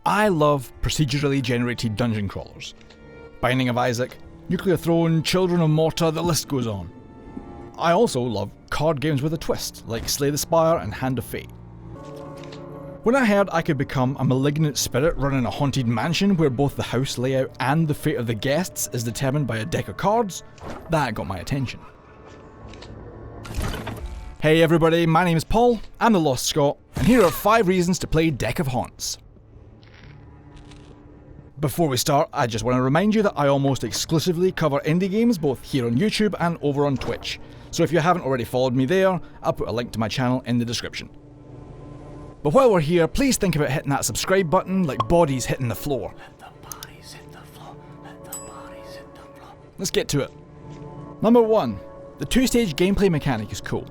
I love procedurally generated dungeon crawlers. Binding of Isaac, Nuclear Throne, Children of Morta, the list goes on. I also love card games with a twist, like Slay the Spire and Hand of Fate. When I heard I could become a malignant spirit running a haunted mansion where both the house layout and the fate of the guests is determined by a deck of cards, that got my attention. Hey everybody, my name is Paul, I'm the Lost Scot, and here are 5 reasons to play Deck of Haunts. Before we start, I just want to remind you that I almost exclusively cover indie games both here on YouTube and over on Twitch, so if you haven't already followed me there, I'll put a link to my channel in the description. But while we're here, please think about hitting that subscribe button like bodies hitting the floor. Let the bodies hit the floor, let the bodies hit the floor. Let's get to it. Number 1. The 2-stage gameplay mechanic is cool.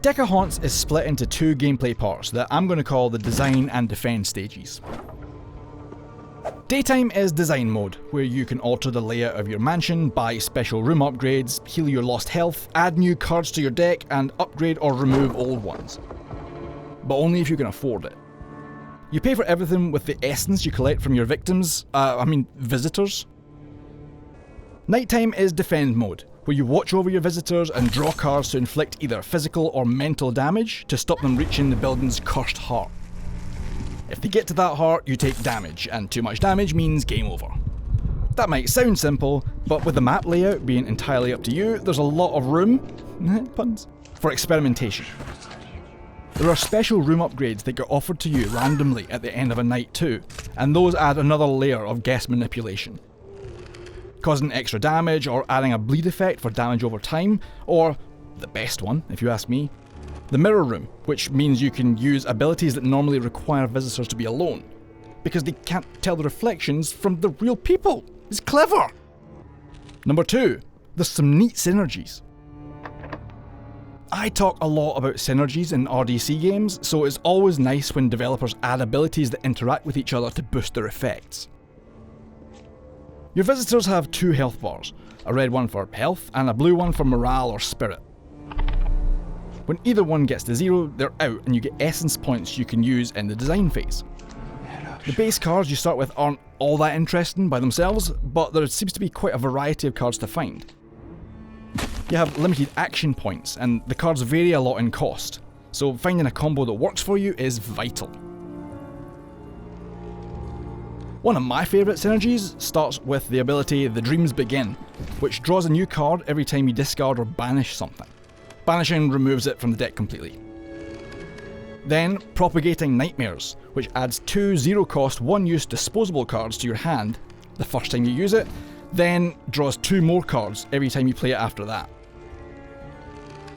Deck of Haunts is split into 2 gameplay parts that I'm going to call the design and defend stages. Daytime is design mode, where you can alter the layout of your mansion, buy special room upgrades, heal your lost health, add new cards to your deck, and upgrade or remove old ones. But only if you can afford it. You pay for everything with the essence you collect from your visitors. Nighttime is defend mode, where you watch over your visitors and draw cards to inflict either physical or mental damage to stop them reaching the building's cursed heart. If they get to that heart, you take damage, and too much damage means game over. That might sound simple, but with the map layout being entirely up to you, there's a lot of room puns, for experimentation. There are special room upgrades that get offered to you randomly at the end of a night too, and those add another layer of guest manipulation. Causing extra damage, or adding a bleed effect for damage over time, or, the best one if you ask me, the mirror room, which means you can use abilities that normally require visitors to be alone, because they can't tell the reflections from the real people. It's clever! Number 2, there's some neat synergies. I talk a lot about synergies in RDC games, so it's always nice when developers add abilities that interact with each other to boost their effects. Your visitors have 2 health bars, a red one for health and a blue one for morale or spirit. When either one gets to 0, they're out and you get essence points you can use in the design phase. The base cards you start with aren't all that interesting by themselves, but there seems to be quite a variety of cards to find. You have limited action points, and the cards vary a lot in cost, so finding a combo that works for you is vital. One of my favourite synergies starts with the ability The Dreams Begin, which draws a new card every time you discard or banish something. Banishing removes it from the deck completely. Then, Propagating Nightmares, which adds 2 0-cost, 1-use disposable cards to your hand the first time you use it, then draws 2 more cards every time you play it after that.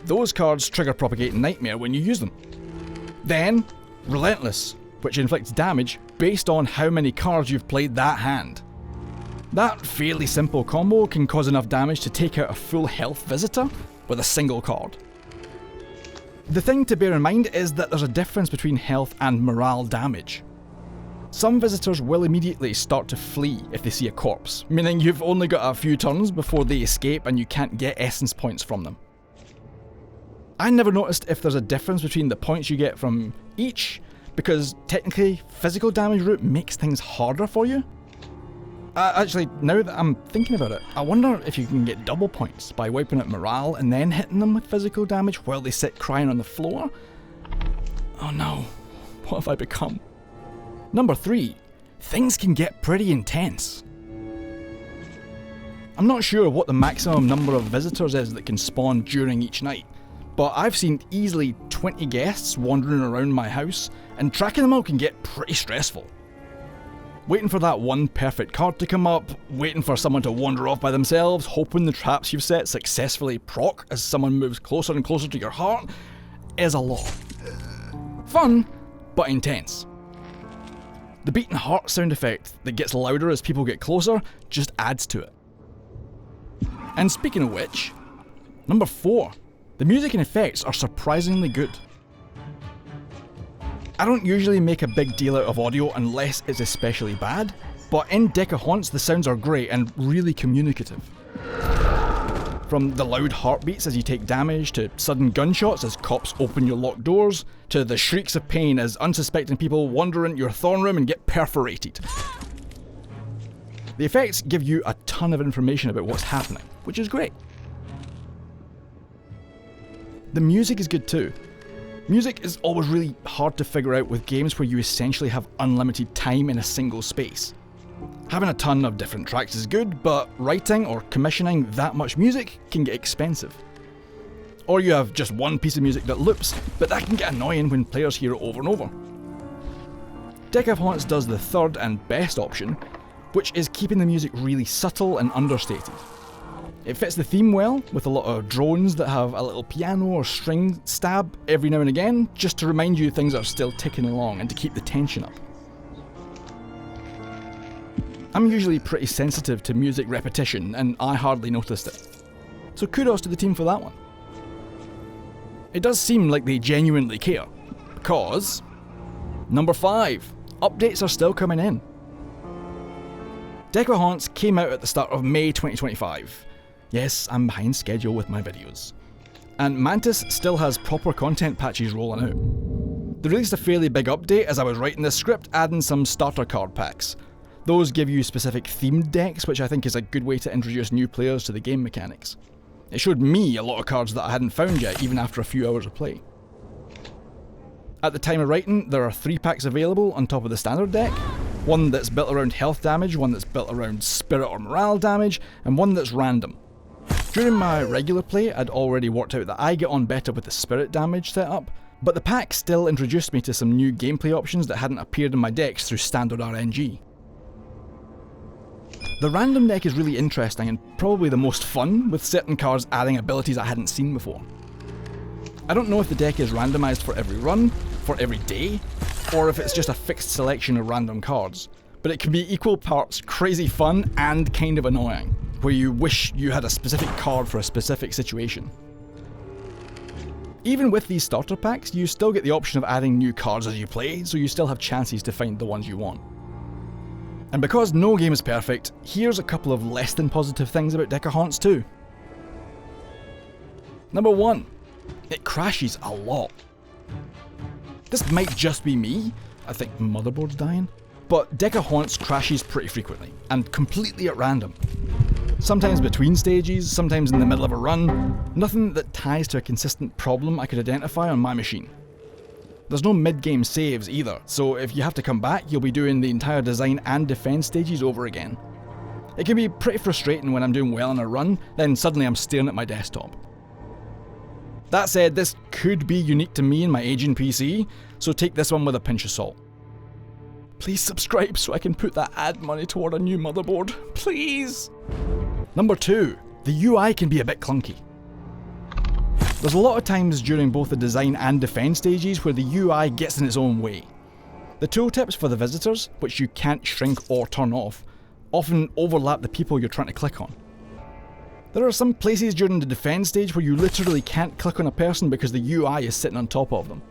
Those cards trigger Propagating Nightmare when you use them. Then, Relentless, which inflicts damage based on how many cards you've played that hand. That fairly simple combo can cause enough damage to take out a full health visitor with a single card. The thing to bear in mind is that there's a difference between health and morale damage. Some visitors will immediately start to flee if they see a corpse, meaning you've only got a few turns before they escape and you can't get essence points from them. I never noticed if there's a difference between the points you get from each, because technically physical damage route makes things harder for you. Actually, now that I'm thinking about it, I wonder if you can get double points by wiping out morale and then hitting them with physical damage while they sit crying on the floor. Oh no, what have I become? Number 3, things can get pretty intense. I'm not sure what the maximum number of visitors is that can spawn during each night, but I've seen easily 20 guests wandering around my house, and tracking them all can get pretty stressful. Waiting for that one perfect card to come up, waiting for someone to wander off by themselves, hoping the traps you've set successfully proc as someone moves closer and closer to your heart, is a lot. Fun, but intense. The beating heart sound effect that gets louder as people get closer just adds to it. And speaking of which, number 4, the music and effects are surprisingly good. I don't usually make a big deal out of audio unless it's especially bad, but in Deck of Haunts the sounds are great and really communicative. From the loud heartbeats as you take damage, to sudden gunshots as cops open your locked doors, to the shrieks of pain as unsuspecting people wander into your throne room and get perforated. The effects give you a ton of information about what's happening, which is great. The music is good too. Music is always really hard to figure out with games where you essentially have unlimited time in a single space. Having a ton of different tracks is good, but writing or commissioning that much music can get expensive. Or you have just one piece of music that loops, but that can get annoying when players hear it over and over. Deck of Haunts does the third and best option, which is keeping the music really subtle and understated. It fits the theme well, with a lot of drones that have a little piano or string stab every now and again, just to remind you things are still ticking along and to keep the tension up. I'm usually pretty sensitive to music repetition, and I hardly noticed it. So kudos to the team for that one. It does seem like they genuinely care, because... Number 5. Updates are still coming in. Deck of Haunts came out at the start of May 2025. Yes, I'm behind schedule with my videos. And Mantis still has proper content patches rolling out. They released a fairly big update as I was writing this script, adding some starter card packs. Those give you specific themed decks, which I think is a good way to introduce new players to the game mechanics. It showed me a lot of cards that I hadn't found yet, even after a few hours of play. At the time of writing, there are 3 packs available on top of the standard deck. One that's built around health damage, one that's built around spirit or morale damage, and one that's random. During my regular play, I'd already worked out that I get on better with the spirit damage setup, but the pack still introduced me to some new gameplay options that hadn't appeared in my decks through standard RNG. The random deck is really interesting and probably the most fun, with certain cards adding abilities I hadn't seen before. I don't know if the deck is randomised for every run, for every day, or if it's just a fixed selection of random cards, but it can be equal parts crazy fun and kind of annoying, where you wish you had a specific card for a specific situation. Even with these starter packs, you still get the option of adding new cards as you play, so you still have chances to find the ones you want. And because no game is perfect, here's a couple of less than positive things about Deck of Haunts too. Number 1. It crashes a lot. This might just be me, I think motherboard's dying, but Deck of Haunts crashes pretty frequently, and completely at random. Sometimes between stages, sometimes in the middle of a run, nothing that ties to a consistent problem I could identify on my machine. There's no mid-game saves either, so if you have to come back, you'll be doing the entire design and defense stages over again. It can be pretty frustrating when I'm doing well in a run, then suddenly I'm staring at my desktop. That said, this could be unique to me and my aging PC, so take this one with a pinch of salt. Please subscribe so I can put that ad money toward a new motherboard, please! Number 2, the UI can be a bit clunky. There's a lot of times during both the design and defense stages where the UI gets in its own way. The tooltips for the visitors, which you can't shrink or turn off, often overlap the people you're trying to click on. There are some places during the defense stage where you literally can't click on a person because the UI is sitting on top of them.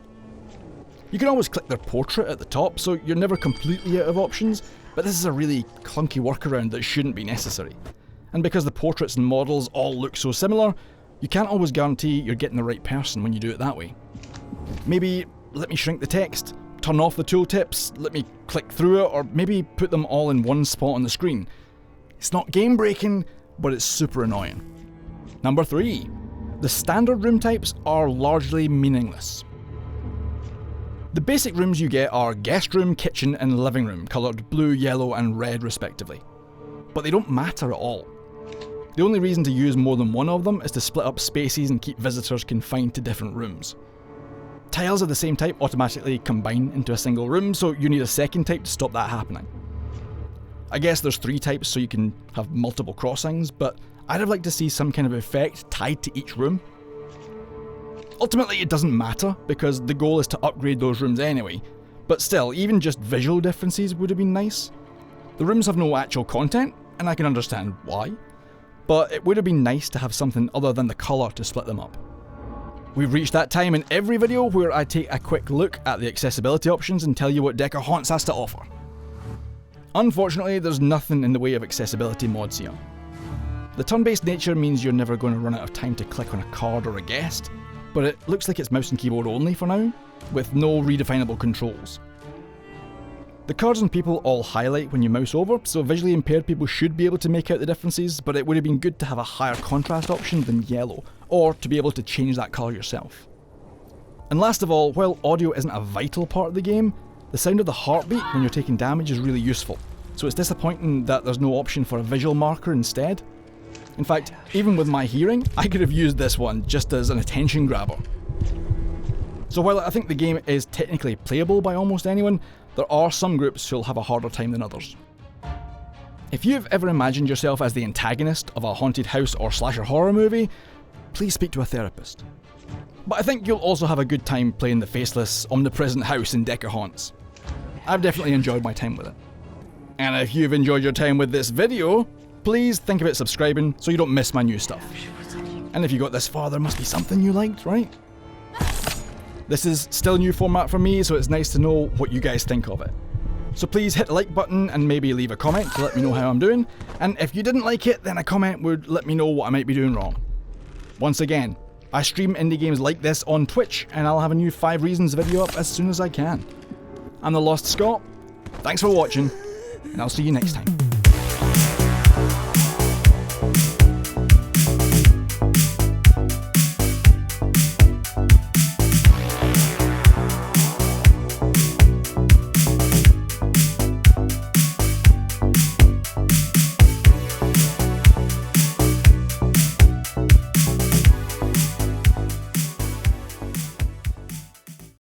You can always click their portrait at the top, so you're never completely out of options, but this is a really clunky workaround that shouldn't be necessary. And because the portraits and models all look so similar, you can't always guarantee you're getting the right person when you do it that way. Maybe let me shrink the text, turn off the tooltips, let me click through it, or maybe put them all in one spot on the screen. It's not game breaking, but it's super annoying. Number 3. The standard room types are largely meaningless. The basic rooms you get are guest room, kitchen and living room, coloured blue, yellow and red respectively. But they don't matter at all. The only reason to use more than one of them is to split up spaces and keep visitors confined to different rooms. Tiles of the same type automatically combine into a single room, so you need a second type to stop that happening. I guess there's 3 types so you can have multiple crossings, but I'd have liked to see some kind of effect tied to each room. Ultimately it doesn't matter, because the goal is to upgrade those rooms anyway, but still, even just visual differences would have been nice. The rooms have no actual content, and I can understand why, but it would have been nice to have something other than the colour to split them up. We've reached that time in every video where I take a quick look at the accessibility options and tell you what Deck of Haunts has to offer. Unfortunately, there's nothing in the way of accessibility mods here. The turn-based nature means you're never going to run out of time to click on a card or a guest, but it looks like it's mouse and keyboard only for now, with no redefinable controls. The cards and people all highlight when you mouse over, so visually impaired people should be able to make out the differences, but it would have been good to have a higher contrast option than yellow, or to be able to change that colour yourself. And last of all, while audio isn't a vital part of the game, the sound of the heartbeat when you're taking damage is really useful, so it's disappointing that there's no option for a visual marker instead. In fact, even with my hearing, I could have used this one just as an attention grabber. So while I think the game is technically playable by almost anyone, there are some groups who'll have a harder time than others. If you've ever imagined yourself as the antagonist of a haunted house or slasher horror movie, please speak to a therapist. But I think you'll also have a good time playing the faceless, omnipresent house in Decker Haunts. I've definitely enjoyed my time with it. And if you've enjoyed your time with this video, please think about subscribing so you don't miss my new stuff. And if you got this far, there must be something you liked, right? This is still a new format for me, so it's nice to know what you guys think of it. So please hit the like button and maybe leave a comment to let me know how I'm doing. And if you didn't like it, then a comment would let me know what I might be doing wrong. Once again, I stream indie games like this on Twitch, and I'll have a new 5 Reasons video up as soon as I can. I'm the Lost Scot, thanks for watching, and I'll see you next time.